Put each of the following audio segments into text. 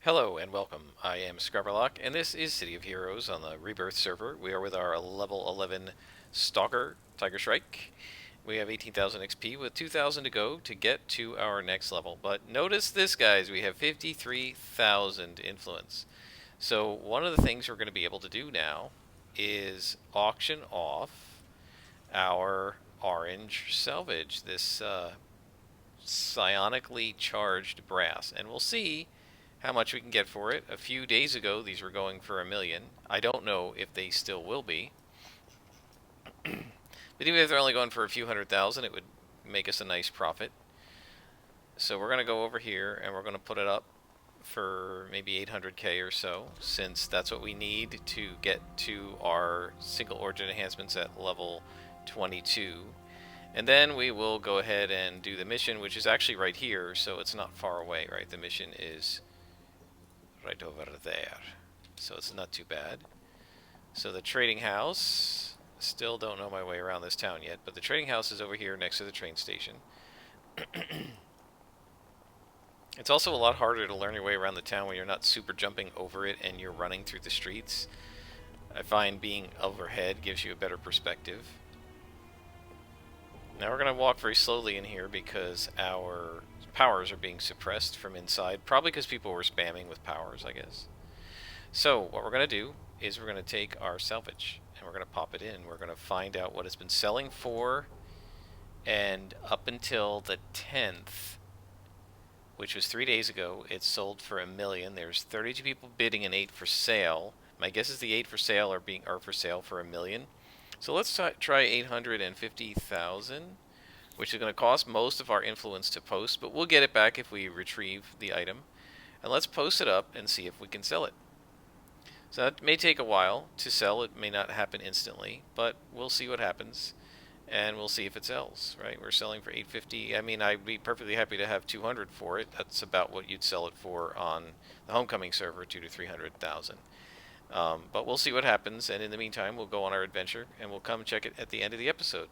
Hello and welcome. I am Scrubberlock, and this is City of Heroes on the Rebirth server. We are with our level 11 Stalker, Tiger Shrike. We have 18,000 XP with 2,000 to go to get to our next level. But notice this, guys, we have 53,000 influence. So one of the things we're going to be able to do now is auction off our orange salvage, this psionically charged brass. And we'll see how much we can get for it. A few days ago, these were going for 1,000,000. I don't know if they still will be. But even if they're only going for a few 100,000, it would make us a nice profit. So we're going to go over here and we're going to put it up for maybe 800k or so, since that's what we need to get to our single origin enhancements at level 22. And then we will go ahead and do the mission, which is actually right here, so it's not far away, right? The mission is right over there, so it's not too bad. So the trading house, still don't know my way around this town yet, but the trading house is over here next to the train station. It's also a lot harder to learn your way around the town when you're not super jumping over it and you're running through the streets. I find being overhead gives you a better perspective. Now we're going to walk very slowly in here because our powers are being suppressed from inside, probably because people were spamming with powers, I guess. So what we're going to do is we're going to take our salvage and we're going to pop it in. We're going to find out what it's been selling for, and up until the 10th, which was 3 days ago, it sold for 1,000,000. There's 32 people bidding and 8 for sale. My guess is the 8 for sale are for sale for 1,000,000. So let's try 850,000, which is going to cost most of our influence to post, but we'll get it back if we retrieve the item. And let's post it up and see if we can sell it. So that may take a while to sell. It may not happen instantly, but we'll see what happens, and we'll see if it sells, right? We're selling for 850. I mean, I'd be perfectly happy to have 200 for it. That's about what you'd sell it for on the homecoming server, 200 to 300,000. But we'll see what happens, and in the meantime, we'll go on our adventure, and we'll come check it at the end of the episode.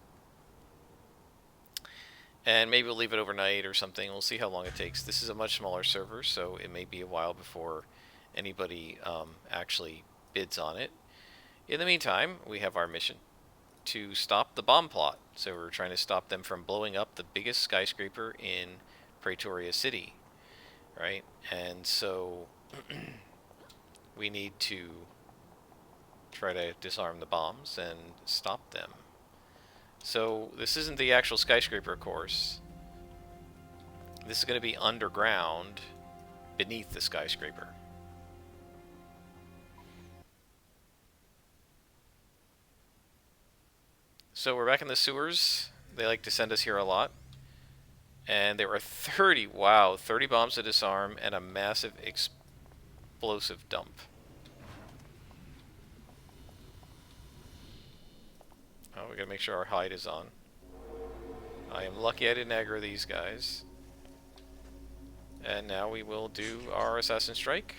And maybe we'll leave it overnight or something. We'll see how long it takes. This is a much smaller server, so it may be a while before anybody actually bids on it. In the meantime, we have our mission to stop the bomb plot. So we're trying to stop them from blowing up the biggest skyscraper in Pretoria City, right? And so we need to try to disarm the bombs and stop them. So this isn't the actual skyscraper, of course. This is going to be underground beneath the skyscraper. So we're back in the sewers. They like to send us here a lot. And there were 30 bombs to disarm and a massive explosive dump. Oh, we gotta make sure our hide is on. I am lucky I didn't aggro these guys. And now we will do our assassin strike.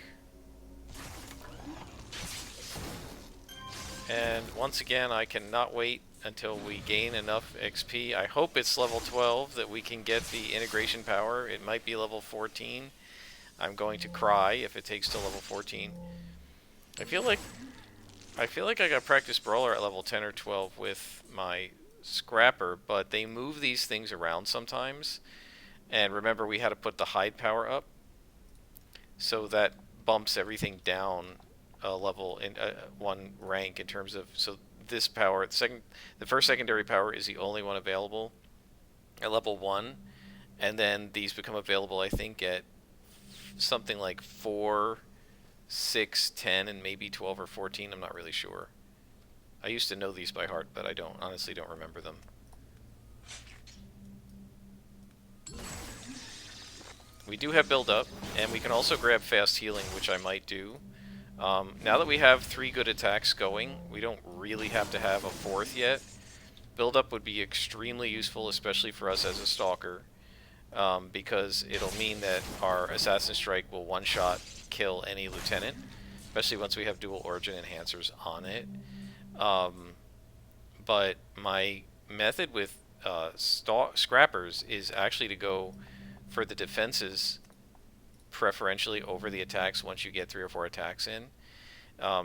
And once again, I cannot wait until we gain enough XP. I hope it's level 12 that we can get the integration power. It might be level 14. I'm going to cry if it takes till level 14. I feel like I got practice brawler at level 10 or 12 with my scrapper, but they move these things around sometimes. And remember, we had to put the hide power up, so that bumps everything down a level in one rank in terms of, so this power, the first secondary power is the only one available at level 1, and then these become available, I think, at something like 4, 6, 10, and maybe 12 or 14. I'm not really sure. I used to know these by heart, but I honestly don't remember them. We do have build up, and we can also grab fast healing, which I might do. Now that we have 3 good attacks going, we don't really have to have a 4th yet. Build up would be extremely useful, especially for us as a Stalker, because it'll mean that our Assassin Strike will one-shot kill any lieutenant, especially once we have dual origin enhancers on it. But my method with scrappers is actually to go for the defenses preferentially over the attacks once you get 3 or 4 attacks in.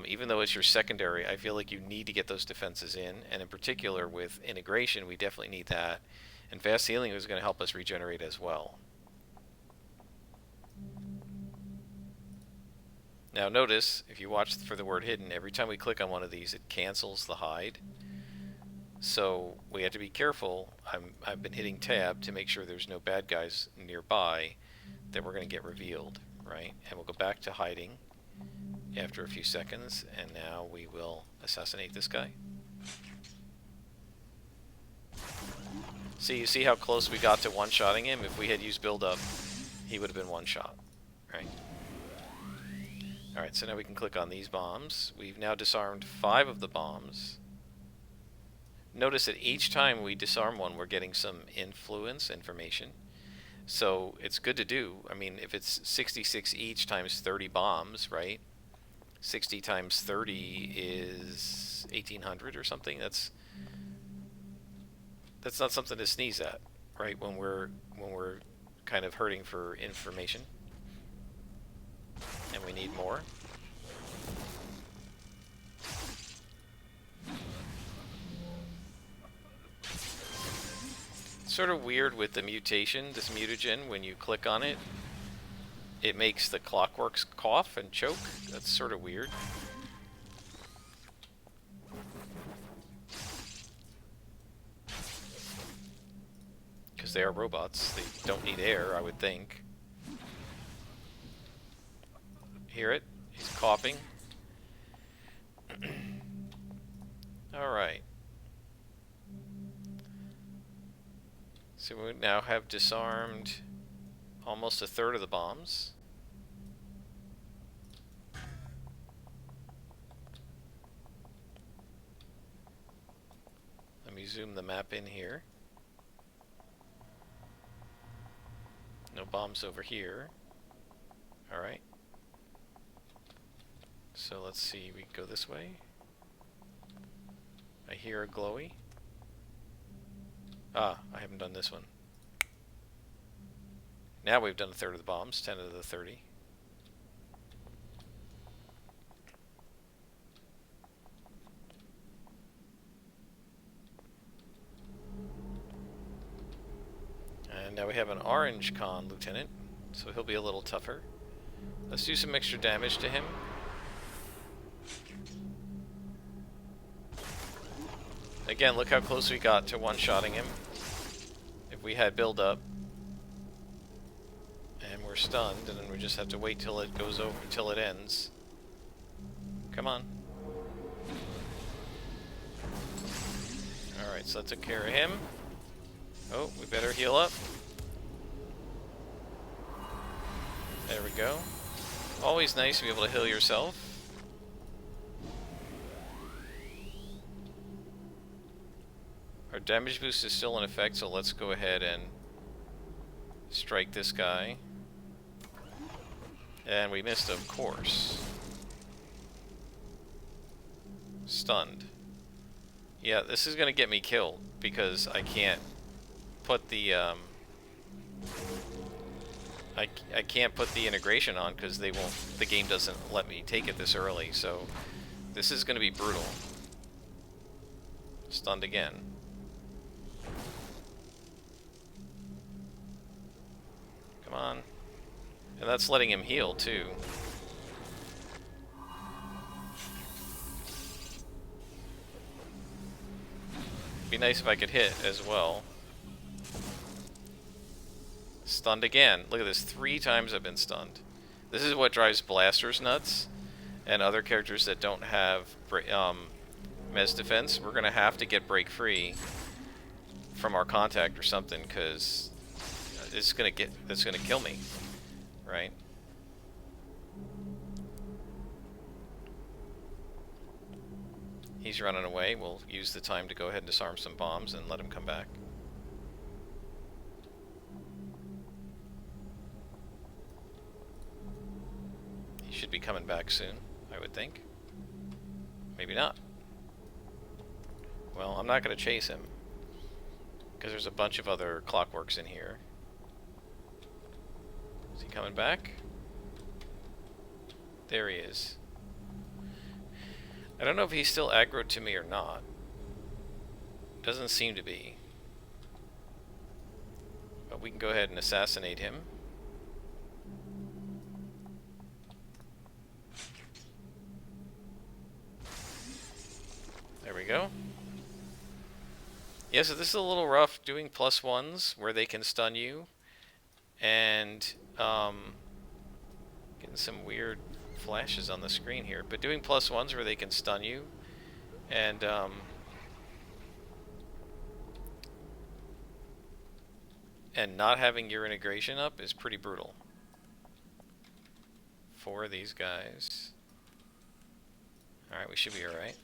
Even though it's your secondary, I feel like you need to get those defenses in, and in particular with integration, we definitely need that. And fast healing is going to help us regenerate as well. Now notice, if you watch for the word hidden, every time we click on one of these, it cancels the hide. So we have to be careful. I've been hitting tab to make sure there's no bad guys nearby that we're going to get revealed, right? And we'll go back to hiding after a few seconds, and now we will assassinate this guy. See, you see how close we got to one-shotting him? If we had used build-up, he would have been one-shot, right? Alright, so now we can click on these bombs. We've now disarmed 5 of the bombs. Notice that each time we disarm one, we're getting some information. So it's good to do. I mean, if it's 66 each times 30 bombs, right? 60 times 30 is 1800 or something. That's not something to sneeze at, right? When we're kind of hurting for information. And we need more. It's sort of weird with the mutation, this mutagen, when you click on it, it makes the clockworks cough and choke. That's sort of weird. Because they are robots. They don't need air, I would think. Hear it? He's coughing. Alright. So we now have disarmed almost a third of the bombs. Let me zoom the map in here. No bombs over here. Alright. So let's see, we go this way. I hear a glowy. Ah, I haven't done this one. Now we've done a third of the bombs, 10 of the 30. And now we have an orange con lieutenant, so he'll be a little tougher. Let's do some extra damage to him. Again, look how close we got to one-shotting him. If we had build-up, and we're stunned, and then we just have to wait till it goes over, till it ends. Come on. Alright, so that took care of him. Oh, we better heal up. There we go. Always nice to be able to heal yourself. Our damage boost is still in effect, so let's go ahead and strike this guy. And we missed, of course. Stunned. Yeah, this is going to get me killed, because I can't put the, I can't put the integration on, because they won't, the game doesn't let me take it this early, so this is going to be brutal. Stunned again. Come on. And that's letting him heal, too. Be nice if I could hit as well. Stunned again. Look at this. 3 times I've been stunned. This is what drives blasters nuts and other characters that don't have Mez defense. We're going to have to get break free from our contact or something, because it's going to kill me, right? He's running away. We'll use the time to go ahead and disarm some bombs and let him come back. He should be coming back soon, I would think. Maybe not. Well, I'm not going to chase him, because there's a bunch of other clockworks in here. Is he coming back? There he is. I don't know if he's still aggroed to me or not. Doesn't seem to be. But we can go ahead and assassinate him. There we go. Yeah, so this is a little rough doing +1s where they can stun you. And getting some weird flashes on the screen here. But doing +1s where they can stun you and not having your integration up is pretty brutal for these guys. Alright, we should be alright.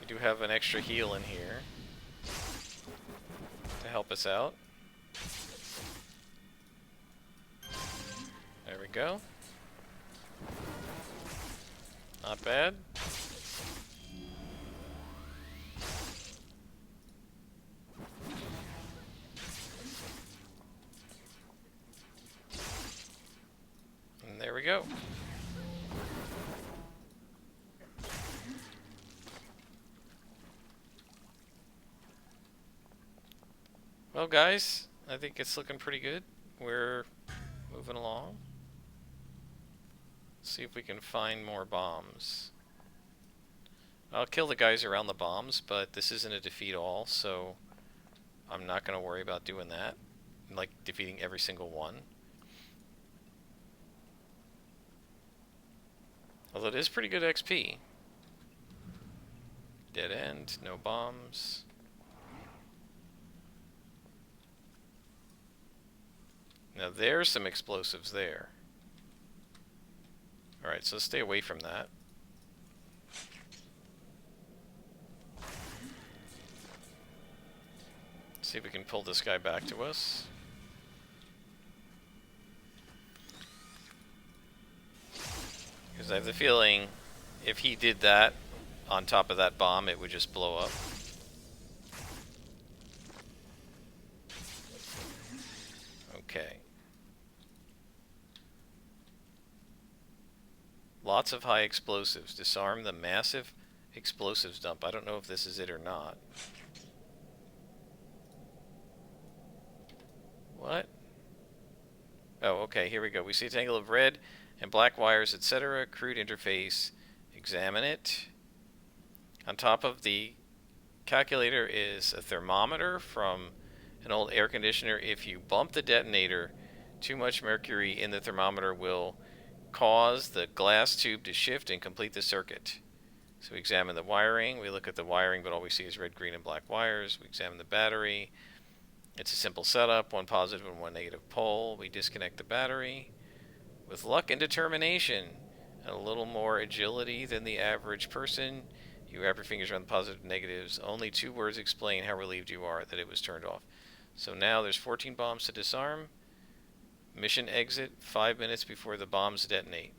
We do have an extra heal in here to help us out. There we go. Not bad. And there we go. Well, guys, I think it's looking pretty good. We're moving along. Let's see if we can find more bombs. I'll kill the guys around the bombs, but this isn't a defeat all, so I'm not going to worry about doing that. Like defeating every single one. Although it is pretty good XP. Dead end, no bombs. Now there's some explosives there. Alright, so stay away from that. See if we can pull this guy back to us. Because I have the feeling if he did that on top of that bomb, it would just blow up. Okay. Lots of high explosives. Disarm the massive explosives dump. I don't know if this is it or not. What? Oh, okay, here we go. We see a tangle of red and black wires, etc. Crude interface. Examine it. On top of the calculator is a thermometer from an old air conditioner. If you bump the detonator, too much mercury in the thermometer will cause the glass tube to shift and complete the circuit. So we examine the wiring. We look at the wiring, but all we see is red, green, and black wires. We examine the battery. It's a simple setup, one positive and one negative pole. We disconnect the battery. With luck and determination, and a little more agility than the average person, you wrap your fingers around the positive and negatives. Only 2 words explain how relieved you are that it was turned off. So now there's 14 bombs to disarm. Mission exit 5 minutes before the bombs detonate.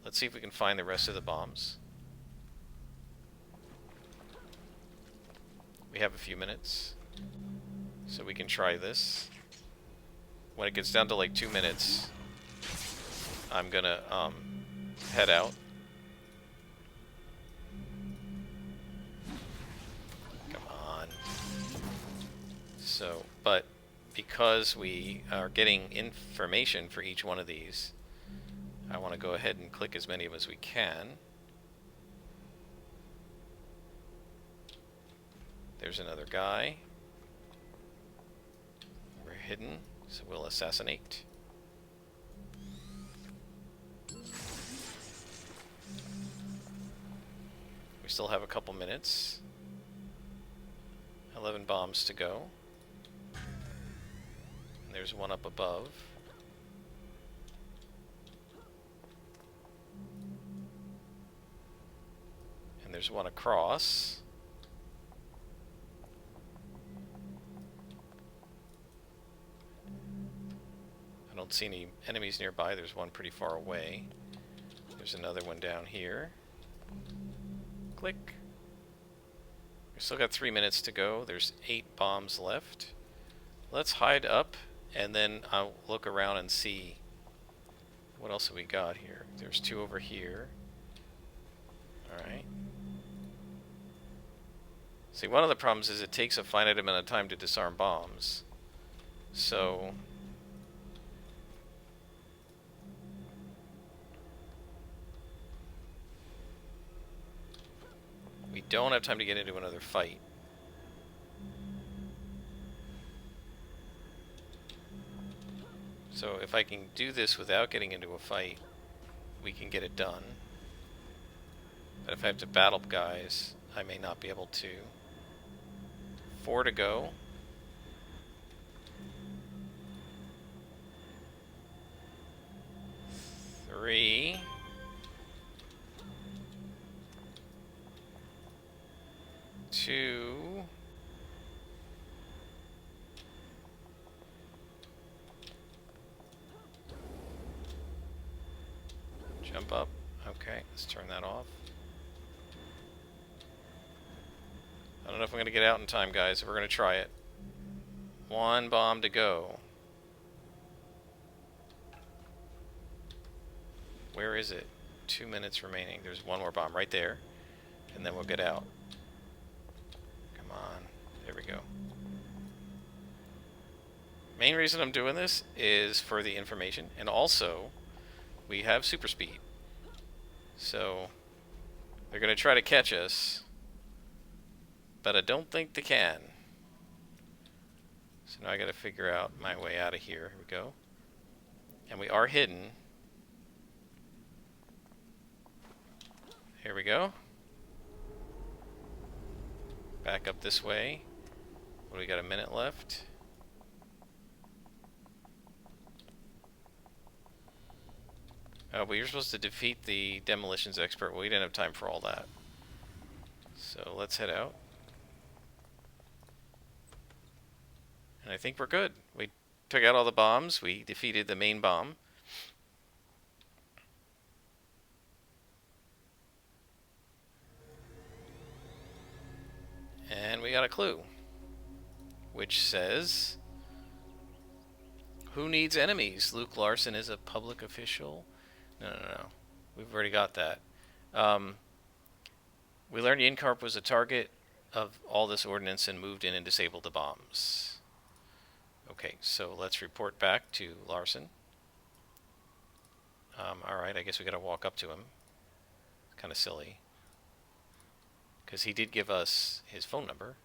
Let's see if we can find the rest of the bombs. We have a few minutes, so we can try this. When it gets down to like 2 minutes, I'm gonna head out. Come on. So, but because we are getting information for each one of these, I want to go ahead and click as many of them as we can. There's another guy. We're hidden, so we'll assassinate. We still have a couple minutes. 11 bombs to go. And there's one up above. And there's one across. I don't see any enemies nearby. There's one pretty far away. There's another one down here. Click. We still got 3 minutes to go. There's 8 bombs left. let's hide up, and then I'll look around and see what else have we got here. There's 2 over here. Alright. See, one of the problems is it takes a finite amount of time to disarm bombs. So... we don't have time to get into another fight. So if I can do this without getting into a fight, we can get it done. But if I have to battle guys, I may not be able to. 4 to go. Three. Two. Jump up. Okay, let's turn that off. I don't know if I'm going to get out in time, guys. We're going to try it. 1 bomb to go. Where is it? 2 minutes remaining. There's 1 more bomb right there. And then we'll get out. Come on. There we go. Main reason I'm doing this is for the information. And also, we have super speed. So, they're going to try to catch us. But I don't think they can. So now I got to figure out my way out of here. Here we go. And we are hidden. Here we go. Back up this way. What do we got? A minute left. Oh, but you're supposed to defeat the demolitions expert. Well, we didn't have time for all that. So let's head out. And I think we're good. We took out all the bombs. We defeated the main bomb. And we got a clue, which says, who needs enemies? Luke Larsson is a public official. No. We've already got that. We learned Incarp was a target of all this ordnance and moved in and disabled the bombs. Okay, so let's report back to Larsson. Alright, I guess we gotta walk up to him. Kind of silly. Because he did give us his phone number.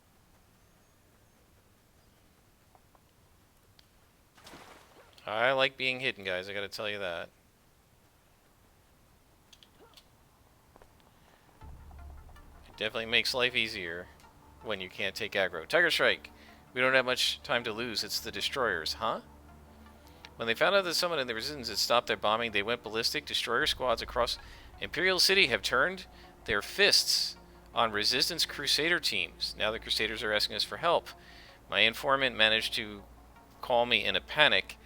I like being hidden, guys, I gotta tell you that. It definitely makes life easier when you can't take aggro. Tiger Shrike! We don't have much time to lose. It's the destroyers, huh? When they found out that someone in the resistance had stopped their bombing, they went ballistic. Destroyer squads across Imperial City have turned their fists on resistance crusader teams. Now the crusaders are asking us for help. My informant managed to call me in a panic.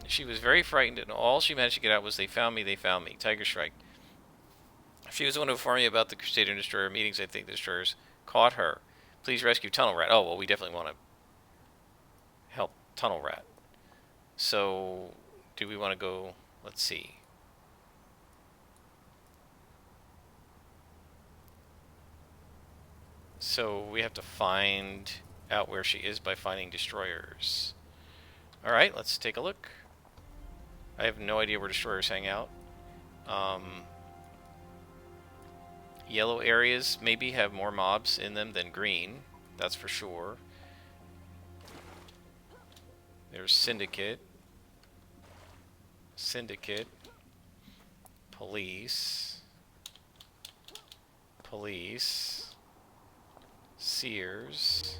She was very frightened, and all she managed to get out was, they found me, they found me. Tiger Shrike. She was the one who informed me about the crusader and destroyer meetings. I think the destroyers caught her. Please rescue Tunnel Rat. Oh, well, we definitely want to help Tunnel Rat. So, do we want to go... let's see. So, we have to find out where she is by finding destroyers. Alright, let's take a look. I have no idea where destroyers hang out. Yellow areas maybe have more mobs in them than green. That's for sure. There's Syndicate. Syndicate. Police. Police. Sears.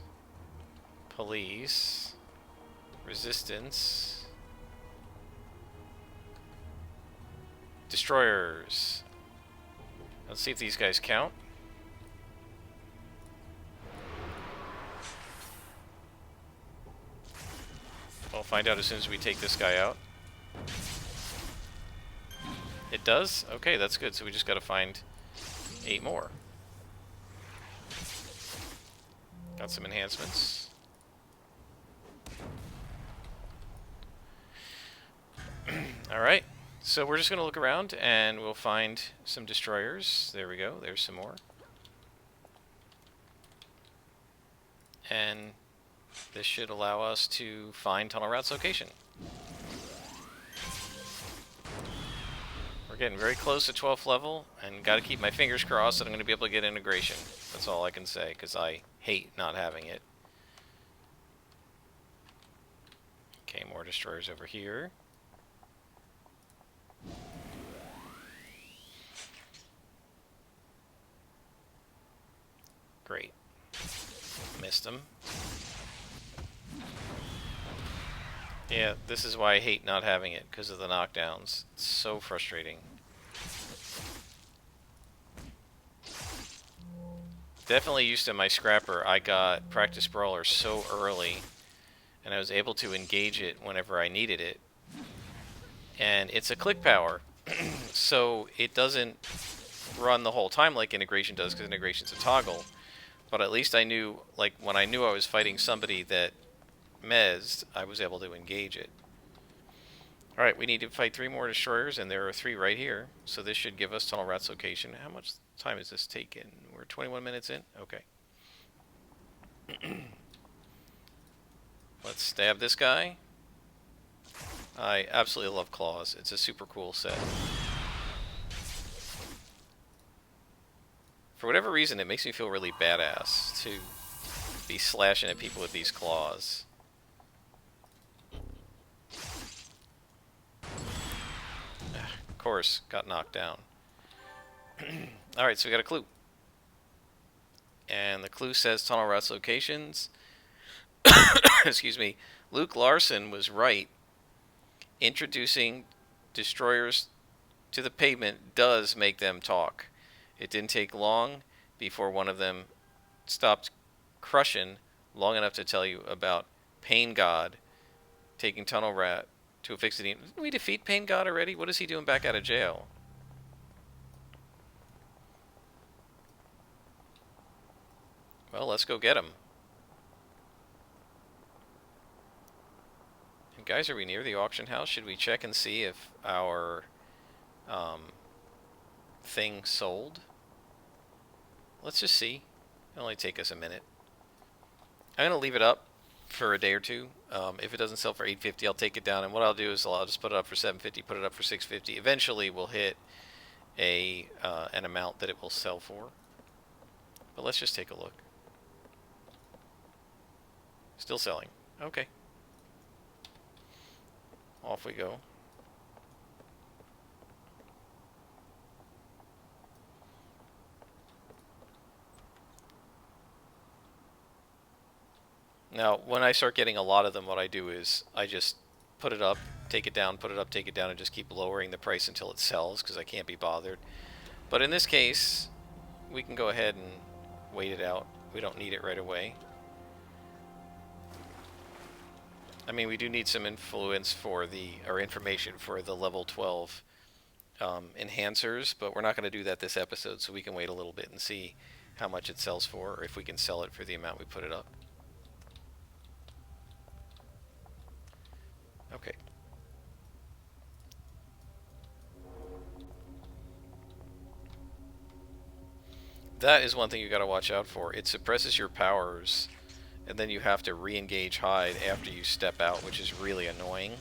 Police. Resistance. Destroyers. Let's see if these guys count. We'll find out as soon as we take this guy out. It does? Okay, that's good. So we just got to find 8 more. Got some enhancements. Alright, so we're just going to look around and we'll find some destroyers. There we go, there's some more. And this should allow us to find Tunnel Rat's location. We're getting very close to 12th level, and got to keep my fingers crossed that I'm going to be able to get integration. That's all I can say, because I hate not having it. Okay, more destroyers over here. Great. Missed him. Yeah, this is why I hate not having it, because of the knockdowns. It's so frustrating. Definitely used to my scrapper, I got Practice Brawler so early, and I was able to engage it whenever I needed it. And it's a click power, so it doesn't run the whole time like integration does, because integration's a toggle. But at least I knew, like, when I knew I was fighting somebody that mezzed, I was able to engage it. Alright, we need to fight 3 more destroyers, and there are 3 right here. So this should give us Tunnel Rat's location. How much time is this taking? We're 21 minutes in? Okay. Let's stab this guy. I absolutely love claws. It's a super cool set. For whatever reason, it makes me feel really badass to be slashing at people with these claws. Of course, got knocked down. Alright, so we got a clue. And the clue says Tunnel Rat's locations. Excuse me. Luke Larsson was right. Introducing destroyers to the pavement does make them talk. It didn't take long before one of them stopped crushing long enough to tell you about Pain God taking Tunnel Rat to a fixed. Didn't we defeat Pain God already? What is he doing back out of jail? Well, let's go get him. And guys, are we near the auction house? Should we check and see if our thing sold? Let's just see. It'll only take us a minute. I'm going to leave it up for a day or two. If it doesn't sell for $8.50, I'll take it down. And what I'll do is I'll just put it up for $7.50, put it up for $6.50. Eventually, we'll hit an amount that it will sell for. But let's just take a look. Still selling. Okay. Off we go. Now, when I start getting a lot of them, what I do is I just put it up, take it down, put it up, take it down, and just keep lowering the price until it sells, because I can't be bothered. But in this case, we can go ahead and wait it out. We don't need it right away. I mean, we do need some influence for or information for the level 12 enhancers, but we're not going to do that this episode, so we can wait a little bit and see how much it sells for, or if we can sell it for the amount we put it up. Okay. That is one thing you got to watch out for. It suppresses your powers, and then you have to re-engage hide after you step out, which is really annoying.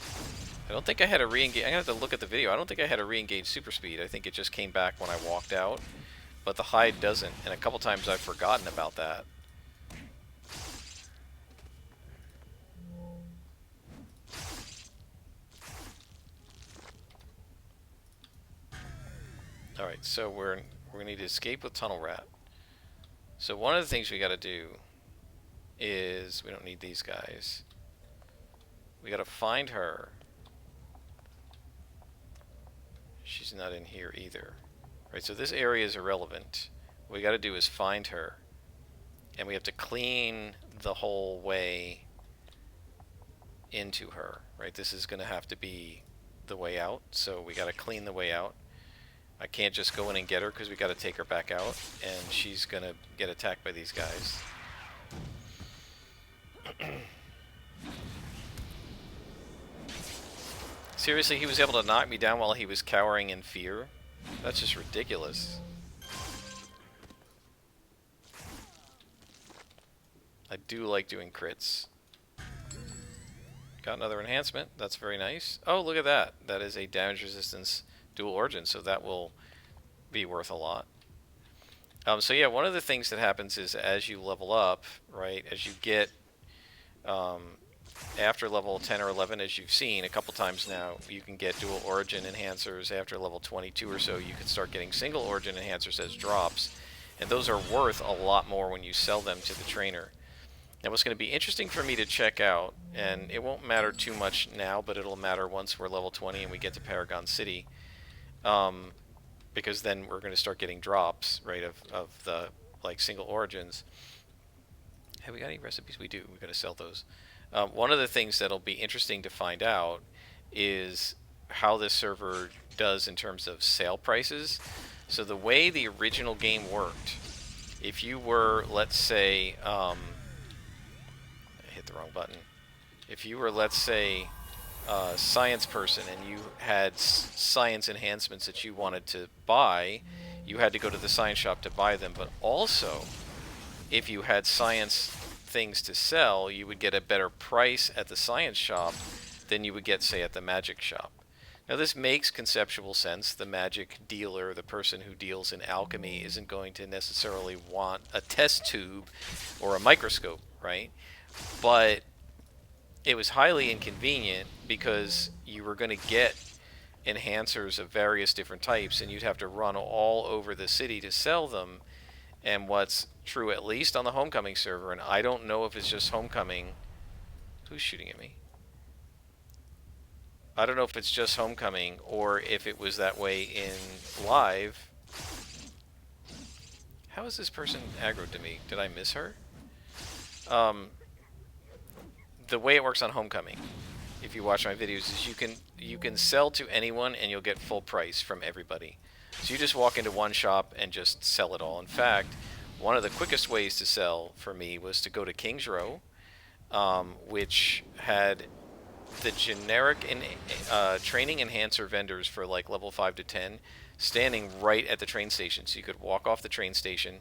I don't think I had a re-engage. I'm going to have to look at the video. I don't think I had a re-engage super speed. I think it just came back when I walked out, but the hide doesn't, and a couple times I've forgotten about that. Alright, so we're going to need to escape with Tunnel Rat. So one of the things we got to do is, we don't need these guys. We got to find her. She's not in here either. Right, so this area is irrelevant. What we got to do is find her. And we have to clean the whole way into her. Right, this is going to have to be the way out. So we got to clean the way out. I can't just go in and get her because we got to take her back out, and she's going to get attacked by these guys. Seriously, he was able to knock me down while he was cowering in fear? That's just ridiculous. I do like doing crits. Got another enhancement. That's very nice. Oh, look at that. That is a damage resistance dual origin, so that will be worth a lot. So yeah, one of the things that happens is as you level up, right, as you get after level 10 or 11, as you've seen a couple times now, you can get dual origin enhancers. After level 22 or so, you can start getting single origin enhancers as drops, and those are worth a lot more when you sell them to the trainer. Now what's going to be interesting for me to check out, and it won't matter too much now, but it'll matter once we're level 20 and we get to Paragon City, because then we're going to start getting drops, right, of the like single origins. Have we got any recipes? We do. We're going to sell those. One of the things that'll be interesting to find out is how this server does in terms of sale prices. So the way the original game worked, if you were, let's say, I hit the wrong button. If you were, let's say, a science person and you had science enhancements that you wanted to buy, you had to go to the science shop to buy them. But also, if you had science things to sell, you would get a better price at the science shop than you would get, say, at the magic shop. Now this makes conceptual sense. The magic dealer, the person who deals in alchemy, isn't going to necessarily want a test tube or a microscope, right? But it was highly inconvenient because you were going to get enhancers of various different types and you'd have to run all over the city to sell them. And what's true, at least on the Homecoming server, and I don't know if it's just Homecoming. Who's shooting at me? I don't know if it's just Homecoming or if it was that way in live. How is this person aggroed to me? Did I miss her? The way it works on Homecoming, if you watch my videos, is you can sell to anyone and you'll get full price from everybody. So you just walk into one shop and just sell it all. In fact, one of the quickest ways to sell for me was to go to King's Row, which had the generic training enhancer vendors for like level 5 to 10 standing right at the train station. So you could walk off the train station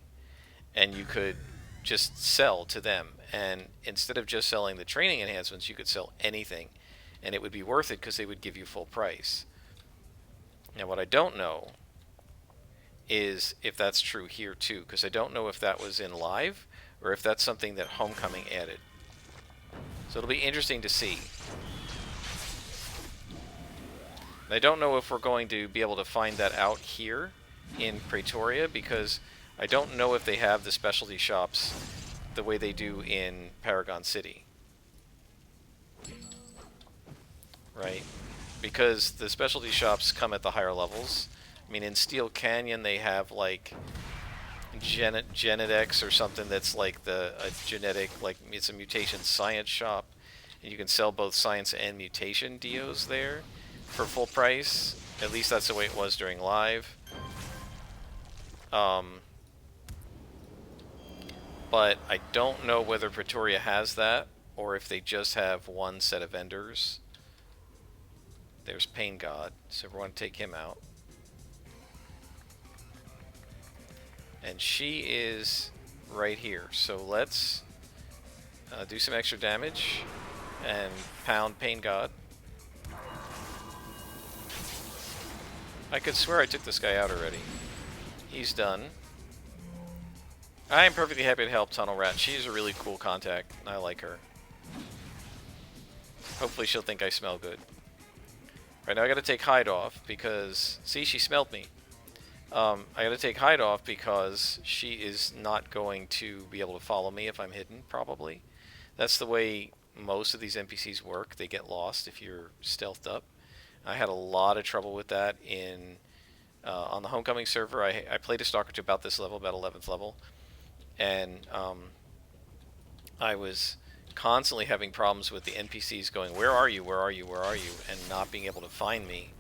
and you could just sell to them. And instead of just selling the training enhancements, you could sell anything. And it would be worth it because they would give you full price. Now what I don't know is if that's true here too, because I don't know if that was in live or if that's something that Homecoming added. So it'll be interesting to see. I don't know if we're going to be able to find that out here in Pretoria, because I don't know if they have the specialty shops the way they do in Paragon City. Right? Because the specialty shops come at the higher levels. I mean, in Steel Canyon they have like Genetics or something that's like a genetic, like it's a mutation science shop. And you can sell both science and mutation deos there for full price. At least that's the way it was during live. But I don't know whether Pretoria has that or if they just have one set of vendors. There's Pain God, so we want to take him out. And she is right here. So let's do some extra damage and pound Pain God. I could swear I took this guy out already. He's done. I am perfectly happy to help Tunnel Rat. She's a really cool contact. I like her. Hopefully she'll think I smell good. Right now I gotta take Hide off because... See, she smelled me. I gotta take Hide off because she is not going to be able to follow me if I'm hidden, probably. That's the way most of these NPCs work. They get lost if you're stealthed up. I had a lot of trouble with that in on the Homecoming server. I played a Stalker to about this level, about 11th level. And I was constantly having problems with the NPCs going, where are you, where are you, where are you? And not being able to find me,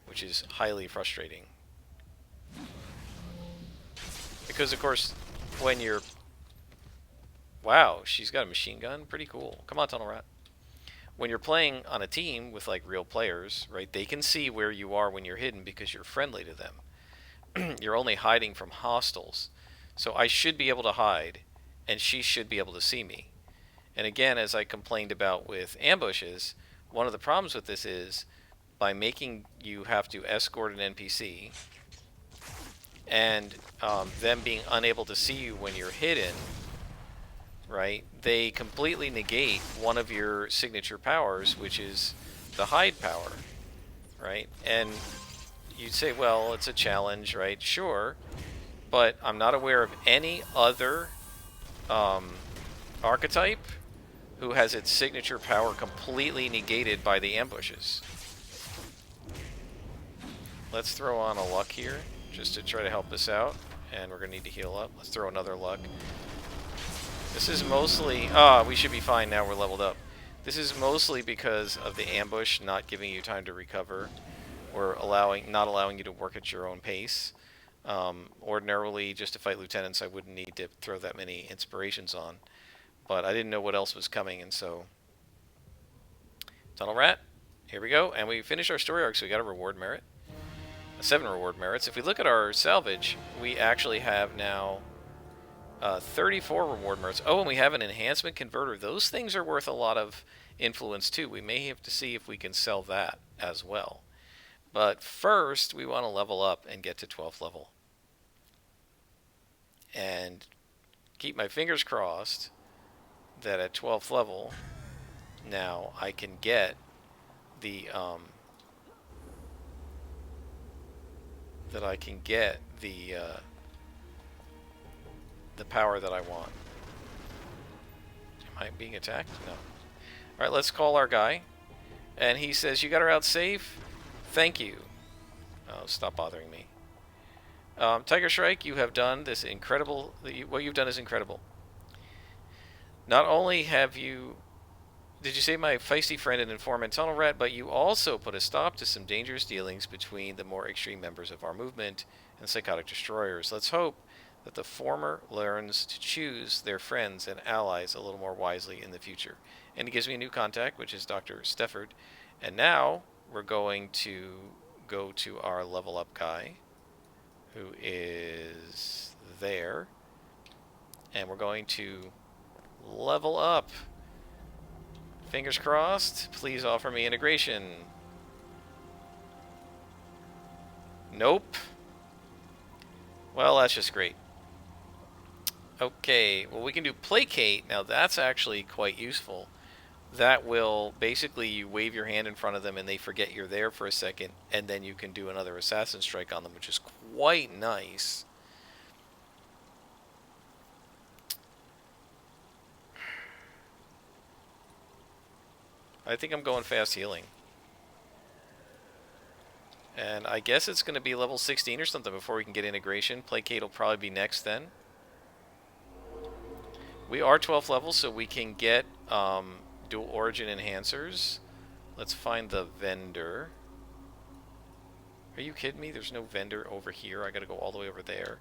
which is highly frustrating. Because, of course, when you're... Wow, she's got a machine gun? Pretty cool. Come on, Tunnel Rat. when you're playing on a team with like real players, right? They can see where you are when you're hidden because you're friendly to them. You're only hiding from hostiles. So I should be able to hide, and she should be able to see me. And again, as I complained about with ambushes, one of the problems with this is by making you have to escort an NPC and them being unable to see you when you're hidden, right? They completely negate one of your signature powers, which is the hide power, right? And you'd say, well, it's a challenge, right? Sure, but I'm not aware of any other archetype who has its signature power completely negated by the ambushes. Let's throw on a luck here, just to try to help us out. And we're going to need to heal up. Let's throw another luck. This is mostly... we should be fine now, we're leveled up. This is mostly because of the ambush not giving you time to recover, or not allowing you to work at your own pace. Ordinarily, just to fight lieutenants, I wouldn't need to throw that many inspirations on. But I didn't know what else was coming, and so... Tunnel Rat, here we go. And we finished our story arc, so we got a reward merit. 7 reward merits. If we look at our salvage, we actually have now 34 reward merits. Oh, and we have an enhancement converter. Those things are worth a lot of influence, too. We may have to see if we can sell that as well. But first, we want to level up and get to 12th level. And keep my fingers crossed that at 12th level, now I can get the the power that I want. Am I being attacked? No. Alright, let's call our guy. And he says, you got her out safe? Thank you. Oh, stop bothering me. Tiger Shrike, you have done this incredible... What you've done is incredible. Not only have you... Did you save my feisty friend and informant Tunnel Rat, but you also put a stop to some dangerous dealings between the more extreme members of our movement and psychotic destroyers. Let's hope that the former learns to choose their friends and allies a little more wisely in the future. And he gives me a new contact, which is Dr. Stefford. And now we're going to go to our level up guy, who is there. And we're going to level up. Fingers crossed. Please offer me integration. Nope. Well, that's just great. Okay, well, we can do placate. Now, that's actually quite useful. That will, basically, you wave your hand in front of them and they forget you're there for a second, and then you can do another assassin strike on them, which is quite nice. I think I'm going fast healing. And I guess it's going to be level 16 or something before we can get integration. Placate will probably be next then. We are 12th level, so we can get dual origin enhancers. Let's find the vendor. Are you kidding me? There's no vendor over here. I got to go all the way over there.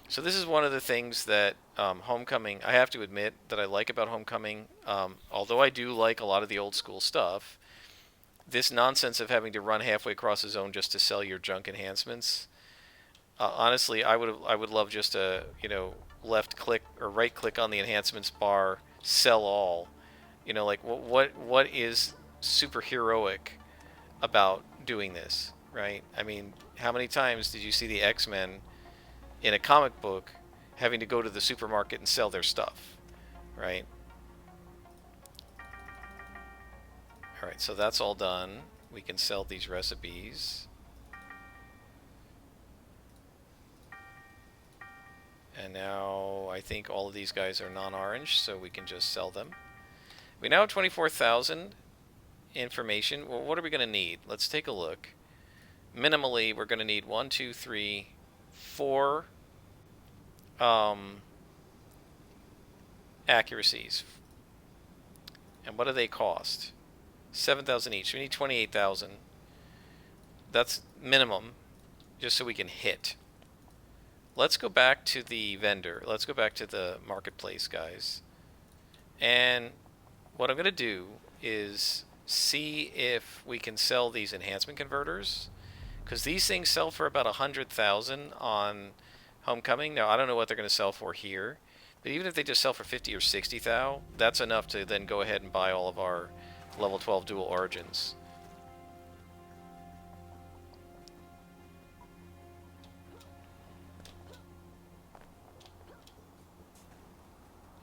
So this is one of the things that Homecoming, I have to admit that I like about Homecoming. Although I do like a lot of the old school stuff, this nonsense of having to run halfway across the zone just to sell your junk enhancements. Honestly, I would love just a left click or right click on the enhancements bar, sell all. Like what is superheroic about doing this, right? I mean, how many times did you see the X-Men in a comic book having to go to the supermarket and sell their stuff, right? Alright, so that's all done. We can sell these recipes. And now I think all of these guys are non-orange, so we can just sell them. We now have 24,000 information. Well, what are we going to need? Let's take a look. Minimally, we're going to need 1, 2, 3, 4 accuracies. And what do they cost? 7,000 each. We need 28,000. That's minimum, just so we can hit. Let's go back to the vendor. Let's go back to the marketplace, guys. And what I'm going to do is see if we can sell these enhancement converters, because these things sell for about 100,000 on Homecoming. Now I don't know what they're going to sell for here, but even if they just sell for 50 or 60,000, that's enough to then go ahead and buy all of our level 12 dual origins.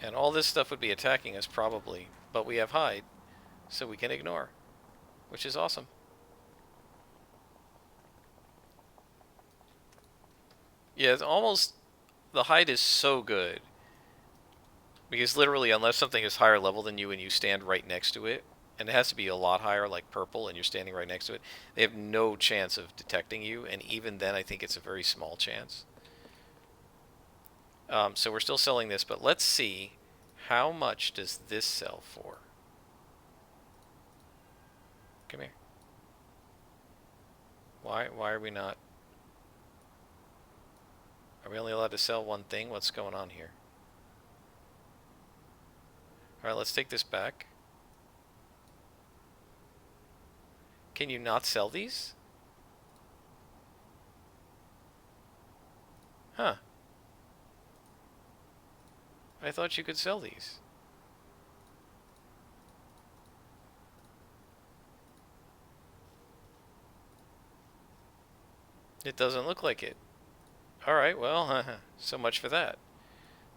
And all this stuff would be attacking us probably, but we have hide, so we can ignore, which is awesome. Yeah, it's almost, the hide is so good, because literally unless something is higher level than you and you stand right next to it, and it has to be a lot higher, like purple, and you're standing right next to it, they have no chance of detecting you, and even then I think it's a very small chance. So we're still selling this, but let's see, how much does this sell for? Come here. Why are we not? Are we only allowed to sell one thing? What's going on here? Alright, let's take this back. Can you not sell these? Huh. I thought you could sell these. It doesn't look like it. Alright, well, so much for that.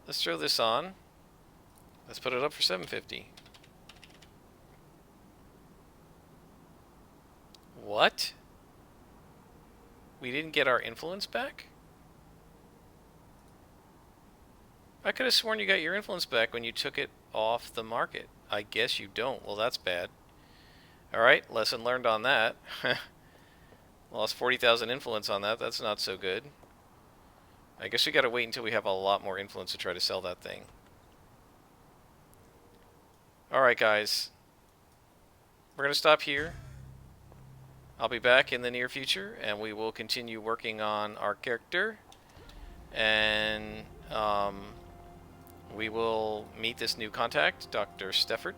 Let's throw this on. Let's put it up for 750. What? We didn't get our influence back? I could have sworn you got your influence back when you took it off the market. I guess you don't. Well, that's bad. Alright, lesson learned on that. Lost 40,000 influence on that. That's not so good. I guess we gotta wait until we have a lot more influence to try to sell that thing. Alright, guys. We're gonna stop here. I'll be back in the near future, and we will continue working on our character. And, we will meet this new contact, Dr. Stefford,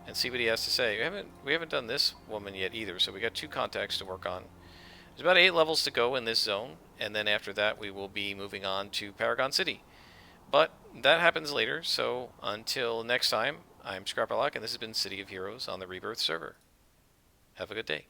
and see what he has to say. We haven't done this woman yet either, so we got 2 contacts to work on. There's about 8 levels to go in this zone, and then after that we will be moving on to Paragon City. But that happens later, so until next time, I'm Scrapperlock, and this has been City of Heroes on the Rebirth server. Have a good day.